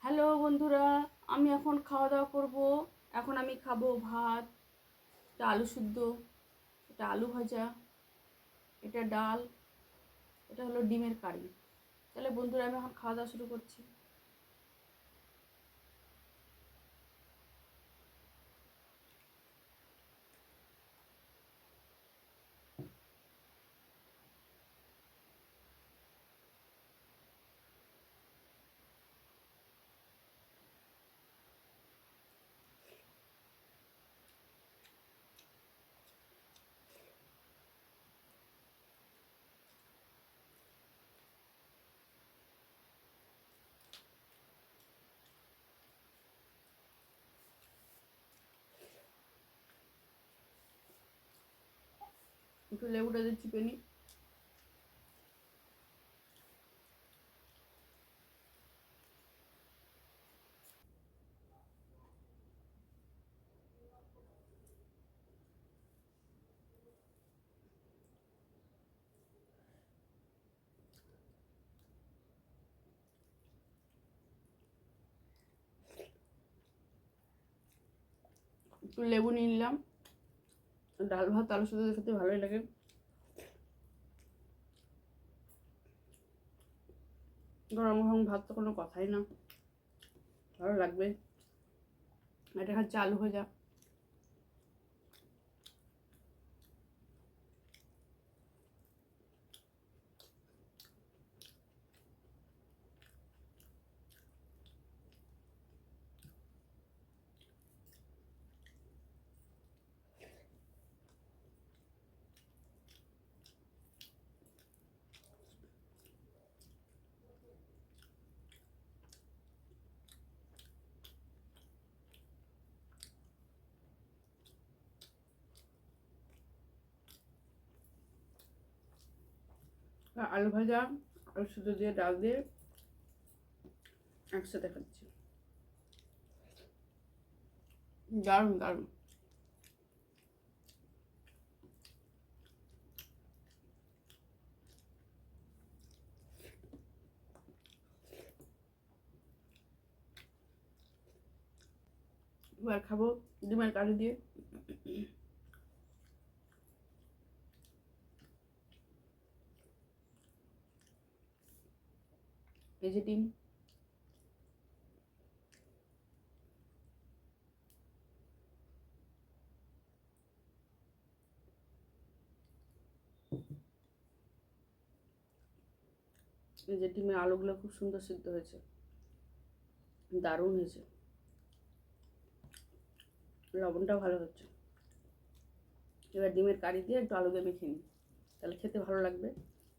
Hello বন্ধুরা, আমি এখন খাওয়া দাওয়া করব। এখন আমি খাবো ভাত, এটা আলু সিদ্ধ, এটা আলু ভাজা, এটা ডাল, এটা হলো ডিমের কারি। তাহলে বন্ধুরা আমি এখন খাওয়া দাওয়া শুরু করছি। একটু লেবুটা দিয়ে চিপে নিই। একটু লেবু নিয়ে নিলাম। ডাল ভাত আলু সিদ্ধ খেতে ভালোই লাগে। গরম গরম ভাত তো কোনো কথাই না, ভালো লাগবে। এটা খাচ্ছে আলু ভাজা। আলু ভাজা আলু সিদ্ধ দিয়ে ডাল দিয়ে একসাথে খাচ্ছি, দারুণ দারুণ। এবার খাবো ডিমের কারি দিয়ে। এই যে ডিম, এই যে ডিমের আলুগুলো খুব সুন্দর সিদ্ধ হয়েছে, দারুণ হয়েছে। লবণটাও ভালো হচ্ছে। এবার ডিমের কারি দিয়ে একটু আলু দিয়ে মেখে নিই, তাহলে খেতে ভালো লাগবে।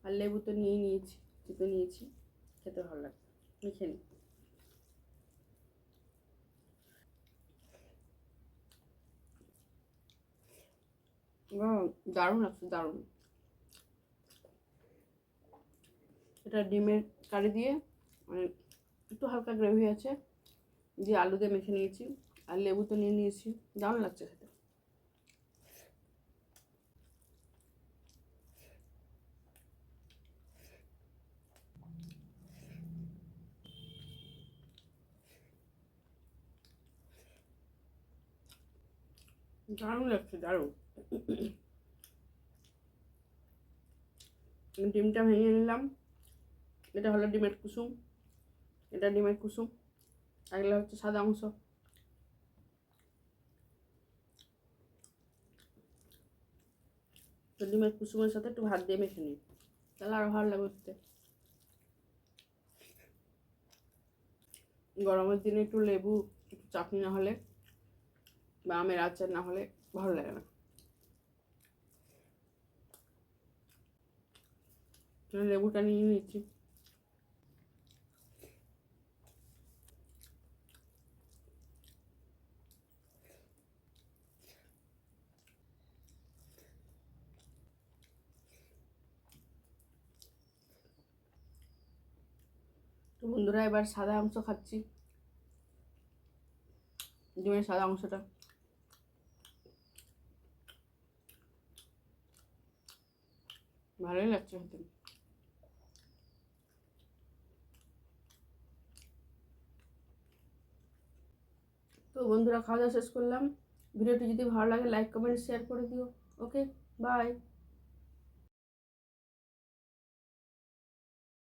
আর লেবু তো নিয়েই নিয়েছি, চিপে নিয়েছি, খেতে ভালো লাগবে। মেখে নিই। দারুণ লাগছে, দারুণ। এটা ডিমের কারি দিয়ে মানে একটু হালকা গ্রেভি আছে, দিয়ে আলু দিয়ে মেখে নিয়েছি, আর লেবু তো নিয়ে নিয়েছি, দারুণ লাগছে খেতে। দারুণ লাগছে, দারুণ। ডিমটা ভেঙে নিলাম। এটা হলো ডিমের কুসুম, এটা ডিমের কুসুম, এগুলো হচ্ছে সাদা অংশ। তো ডিমের কুসুমের সাথে একটু ভাত দিয়ে মেখে নিই, তাহলে আরও ভালো লাগবে খেতে। গরমের দিনে একটু লেবু, একটু চাটনি না হলে বা আমের আচার না হলে ভালো লাগে না। লেবুটা নিয়ে নিচ্ছি। তো বন্ধুরা এবার সাদা অংশ খাচ্ছি, ডিমের সাদা অংশটা। ভালোই লাগছে খেতে। তো বন্ধুরা খাওয়া দাওয়া শেষ করলাম। ভিডিওটি যদি ভালো লাগে লাইক কমেন্ট শেয়ার করে দিও। ওকে, বাই।